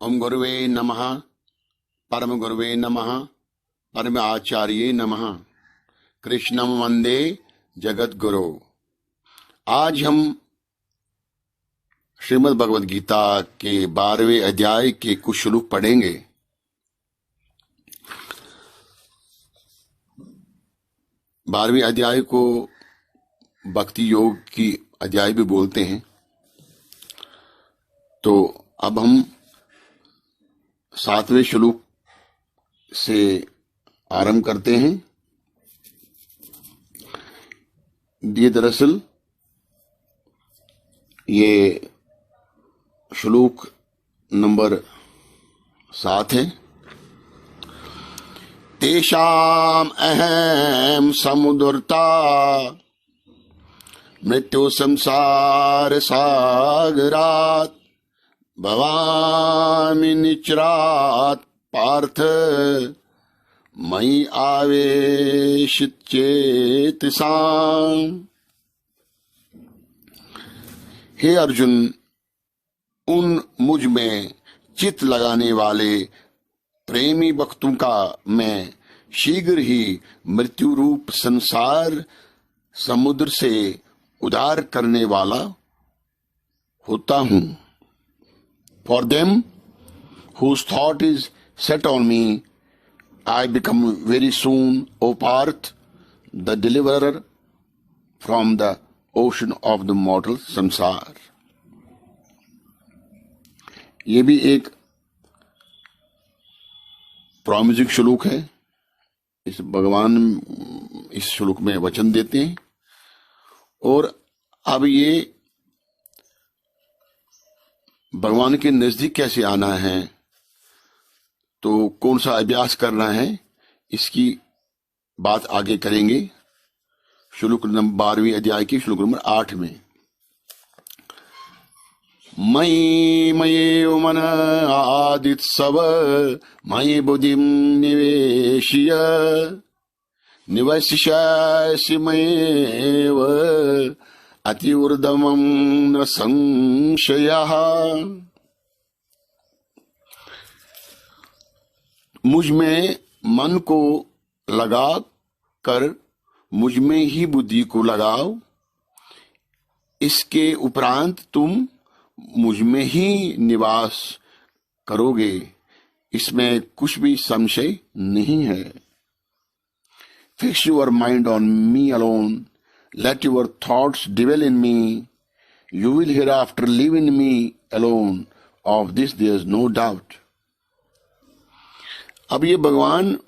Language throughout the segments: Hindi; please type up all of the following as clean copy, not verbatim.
ओम गुरुवे नमः, परम गुरुवे नमः, परम आचार्ये नमः, कृष्णं वंदे जगत गुरु। आज हम श्रीमद् भगवद गीता के 12वें अध्याय के कुछ श्लोक पढ़ेंगे। बारहवें अध्याय को भक्ति योग की अध्याय भी बोलते हैं। तो अब हम 7वें श्लोक से आरंभ करते हैं। ये दरअसल ये श्लोक नंबर 7 है। तेषाम अहम समुद्रता मृत्यु संसार सागरात भवामि निच्रात पार्थ मयि आवेशित चेतसाम्। हे अर्जुन, उन मुझ में चित्त लगाने वाले प्रेमी भक्तों का मैं शीघ्र ही मृत्यु रूप संसार समुद्र से उद्धार करने वाला होता हूं। For them whose thought is set on me, I become very soon, O Parth, the deliverer from the ocean of the mortal samsar। ये भी एक प्रॉमिसिंग श्लोक है। इस भगवान इस श्लोक में वचन देते हैं। और अब ये भगवान के नजदीक कैसे आना है, तो कौन सा अभ्यास करना है, इसकी बात आगे करेंगे। श्लोक नंबर 12वें अध्याय के श्लोक नंबर 8 में मयि मयेव मन आदित्सव मयि बुद्धिं निवेशय निवसिष्यसि मयेव अति ऊर्ध्वं न संशयः। मुझ में मन को लगा कर मुझ में ही बुद्धि को लगाओ। इसके उपरांत तुम मुझ में ही निवास करोगे, इसमें कुछ भी संशय नहीं है। Fix your mind on me alone, let your thoughts dwell in me, you will hereafter live in me alone, of this there is no doubt। अब ये भगवान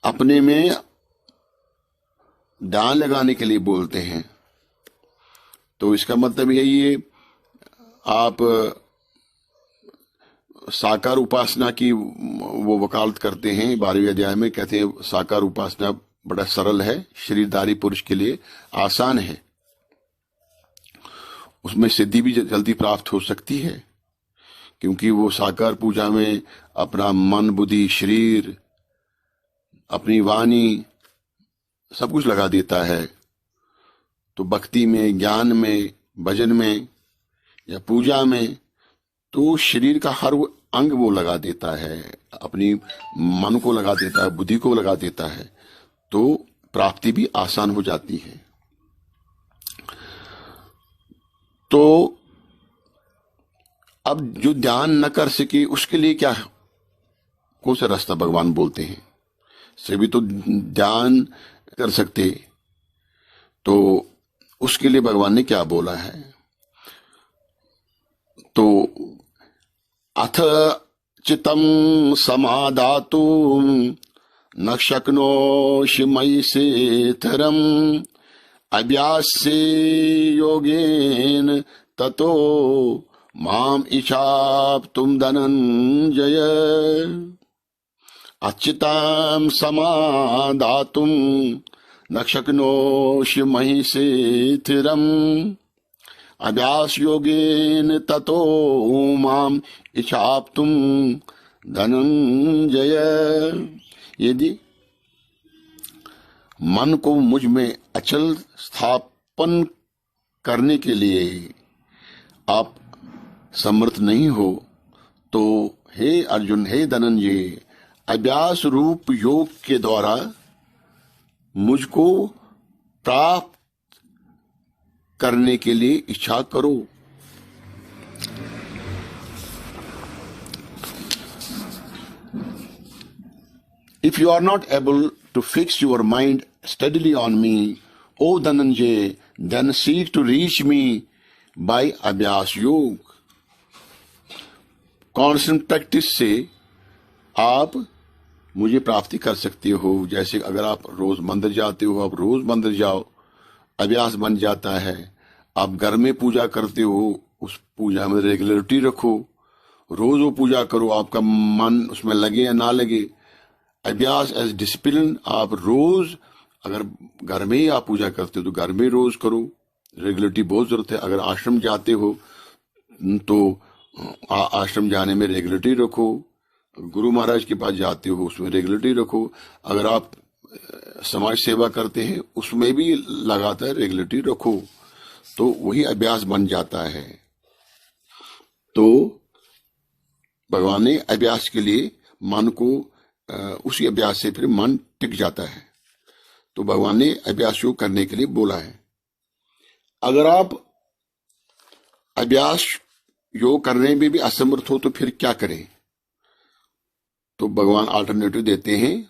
अपने में ध्यान लगाने के लिए बोलते हैं। तो इसका मतलब ये आप साकार उपासना की वो वकालत करते हैं। 12वें अध्याय में कहते हैं साकार उपासना बड़ा सरल है, शरीरधारी पुरुष के लिए आसान है, उसमें सिद्धि भी जल्दी प्राप्त हो सकती है, क्योंकि वो साकार पूजा में अपना मन बुद्धि शरीर अपनी वाणी सब कुछ लगा देता है। तो भक्ति में, ज्ञान में, भजन में या पूजा में तो शरीर का हर अंग वो लगा देता है, अपनी मन को लगा देता है, बुद्धि को लगा देता है, तो प्राप्ति भी आसान हो जाती है। तो अब जो ध्यान न कर सके उसके लिए क्या, कौन सा रास्ता भगवान बोलते हैं। सभी तो ध्यान कर सकते, तो उसके लिए भगवान ने क्या बोला है। तो अथ चित्तं समादातुं न शक्नोषि मयि सेथरम् अभ्यासे योगेन ततो माम इच्छाप्तुं धनंजय। अच्युतां समादातुं न शक्नोषि मयि सेथरम् अभ्यास योगेन ततो माम इच्छाप्तुं धनंजय। यदि मन को मुझ में अचल स्थापन करने के लिए आप समर्थ नहीं हो तो हे अर्जुन, हे धनंजय, अभ्यास रूप योग के द्वारा मुझको प्राप्त करने के लिए इच्छा करो। If you are not able to fix your mind steadily on me, O Dhananjay, then seek to reach me by अभ्यास योग। कॉन्स्टेंट प्रैक्टिस से आप मुझे प्राप्ति कर सकते हो। जैसे अगर आप रोज मंदिर जाते हो, आप रोज मंदिर जाओ, अभ्यास बन जाता है। आप घर में पूजा करते हो, उस पूजा में रेगुलरिटी रखो, रोज वो पूजा करो, आपका मन उसमें लगे या ना लगे। अभ्यास एज डिसिप्लिन, आप रोज अगर घर में ही आप पूजा करते हो तो घर में रोज करो। रेगुलरिटी बहुत जरूरत है। अगर आश्रम जाते हो तो आश्रम जाने में रेगुलरिटी रखो। गुरु महाराज के पास जाते हो उसमें रेगुलरिटी रखो। अगर आप समाज सेवा करते हैं उसमें भी लगातार रेगुलरिटी रखो, तो वही अभ्यास बन जाता है। तो भगवान ने अभ्यास के लिए मन को उसी अभ्यास से फिर मन टिक जाता है। तो भगवान ने अभ्यास योग करने के लिए बोला है। अगर आप अभ्यास योग करने में भी असमर्थ हो तो फिर क्या करें? तो भगवान अल्टरनेटिव देते हैं,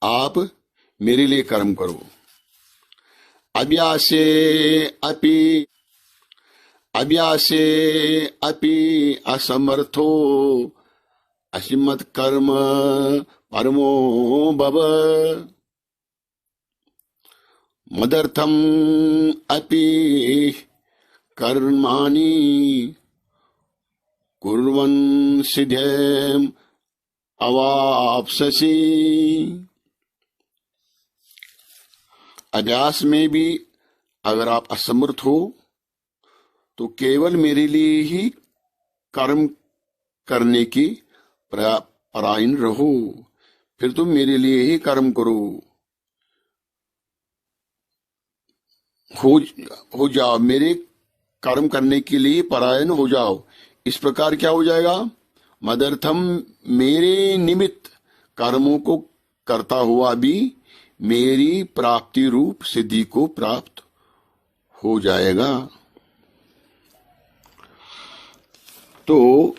आप मेरे लिए कर्म करो। अभ्यासे अपि असमर्थो असिमत कर्म परमो भव। मदर्थम अपि कर्माणि कुर्वन् सिद्धिम् अवाप्स्यसि। अभ्यास में भी अगर आप असमर्थ हो तो केवल मेरे लिए ही कर्म करने की परायण रहो। फिर तुम मेरे लिए ही कर्म करो, हो जाओ, मेरे कर्म करने के लिए परायण हो जाओ। इस प्रकार क्या हो जाएगा? मदर्थम, मेरे निमित्त कर्मों को करता हुआ भी मेरी प्राप्ति रूप सिद्धि को प्राप्त हो जाएगा। तो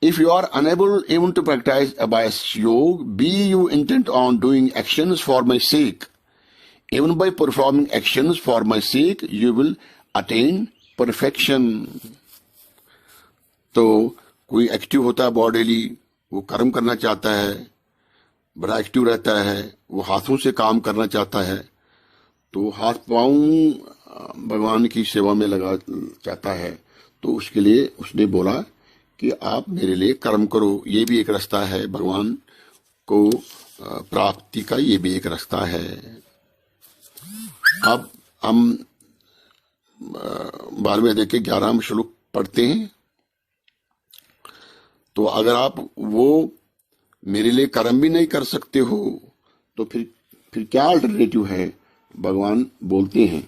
if you are unable even to practice abhyas yoga, be you intent on doing actions for my sake. Even by performing actions for my sake, you will attain perfection. तो कोई एक्टिव होता है बॉडीली, वो कर्म करना चाहता है, बड़ा एक्टिव रहता है, वो हाथों से काम करना चाहता है, तो हाथ पांव भगवान की सेवा में लगा चाहता है, तो उसके लिए उसने बोला कि आप मेरे लिए कर्म करो। ये भी एक रास्ता है, भगवान को प्राप्ति का ये भी एक रास्ता है। अब हम 12वें अध्याय के 11वें श्लोक पढ़ते हैं। तो अगर आप वो मेरे लिए कर्म भी नहीं कर सकते हो तो फिर क्या अल्टरनेटिव है? भगवान बोलते हैं,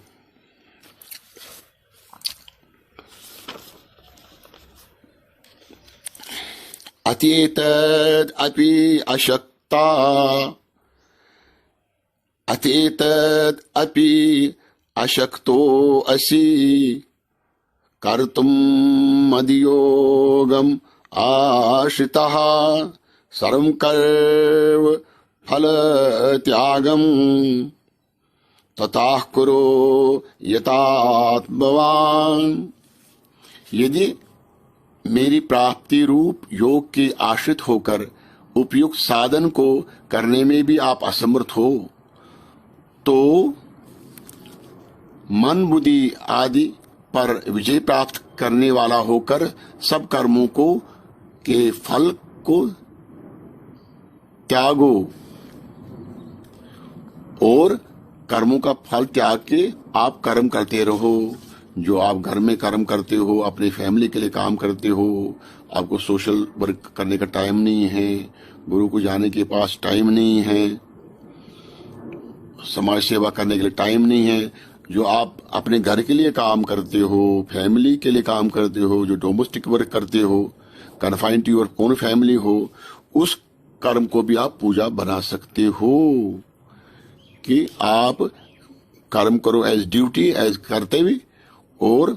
अतीतद अपि अशक्तो असि कर्तुम मदयोगम आश्रितः सर्वं कर्म फल त्यागम ततः कुरु यतात्मवान। यदि मेरी प्राप्ति रूप योग के आश्रित होकर उपयुक्त साधन को करने में भी आप असमर्थ हो तो मन बुद्धि आदि पर विजय प्राप्त करने वाला होकर सब कर्मों को के फल को त्यागो और कर्मों का फल त्याग के आप कर्म करते रहो। जो आप घर में कर्म करते हो, अपनी फैमिली के लिए काम करते हो, आपको सोशल वर्क करने का टाइम नहीं है, गुरु को जाने के पास टाइम नहीं है, समाज सेवा करने के लिए टाइम नहीं है, जो आप अपने घर के लिए काम करते हो, फैमिली के लिए काम करते हो, जो डोमेस्टिक वर्क करते हो, confined to your own family हो, उस कर्म को भी आप पूजा बना सकते हो कि आप कर्म करो एज ड्यूटी, एज कर्तव्य, और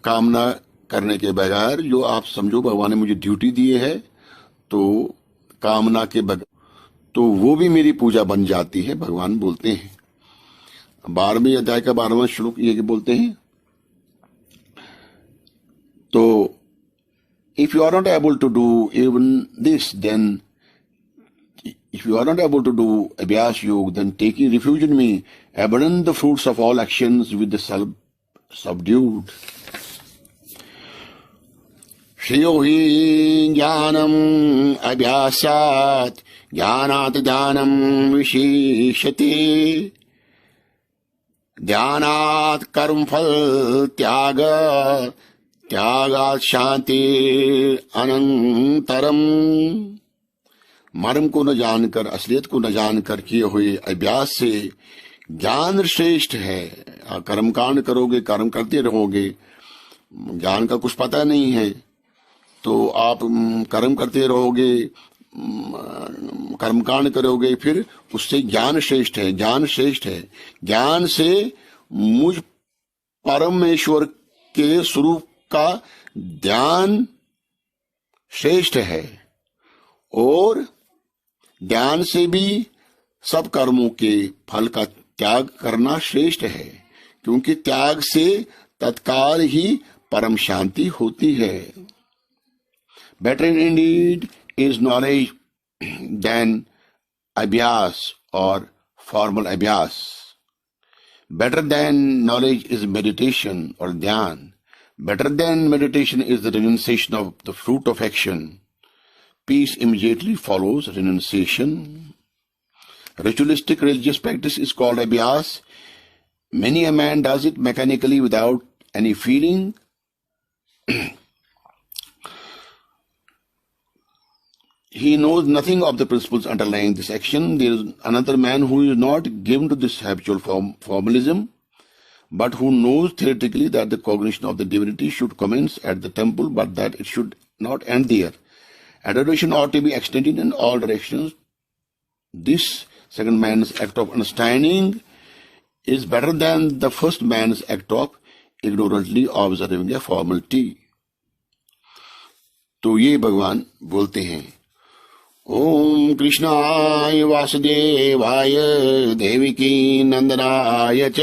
कामना करने के बगैर जो आप समझो भगवान ने मुझे ड्यूटी दी है, तो कामना के बगैर तो वो भी मेरी पूजा बन जाती है। भगवान बोलते हैं 12वें अध्याय का 12वां श्लोक ये बोलते हैं, तो if you are not able to do even this, then if you are not able to do abhyas yoga, then taking refuge in me, abandon the fruits of all actions with the self subdued. Shriyo hi jnanam abhyasat jnanat dhyanam visheshyate dhyanat karm phal tyaga tyagat shanti anantaram। मर्म को न जानकर, असलियत को न जानकर किए हुए अभ्यास से ज्ञान श्रेष्ठ है। कर्मकांड करोगे, कर्म करते रहोगे, ज्ञान का कुछ पता नहीं है तो आप कर्म करते रहोगे, कर्मकांड करोगे, फिर उससे ज्ञान श्रेष्ठ है। ज्ञान श्रेष्ठ है, ज्ञान से मुझ परमेश्वर के स्वरूप का ध्यान श्रेष्ठ है, और ध्यान से भी सब कर्मों के फल का त्याग करना श्रेष्ठ है, क्योंकि त्याग से तत्काल ही परम शांति होती है। Better indeed is knowledge than अभ्यास और फॉर्मल अभ्यास। Better than knowledge is meditation और ध्यान। Better than meditation is the renunciation of the fruit of action. Peace immediately follows renunciation. Ritualistic religious practice is called abhyas. Many a man does it mechanically without any feeling. He knows nothing of the principles underlying this action. There is another man who is not given to this habitual formalism, but who knows theoretically that the cognition of the divinity should commence at the temple, but that it should not end there. Adoration ought to be extended in all directions. This second man's act of understanding is better than the first man's act of ignorantly observing a formality. तो ये भगवान बोलते हैं, ओम कृष्णाय वासुदेवाय देवकी नंदनाय च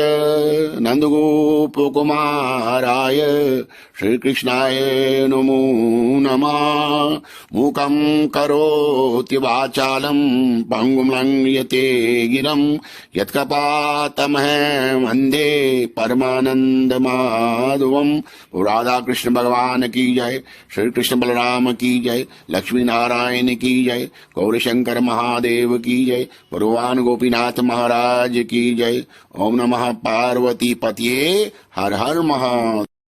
नंदगोप कुमाराय श्री कृष्णाय नमो नमः। मूकं करोति वाचालं पंगुं लंघयते गिरं यत्कपातमहं वन्दे परमानंद माधवम्। राधा कृष्ण भगवान की जय, श्री कृष्ण बलराम की जय, लक्ष्मी नारायण की जय, गौरी शंकर महादेव की जय, भगवान गोपीनाथ महाराज की जय। ओम नमः पार्वती पतये, हर हर महादेव।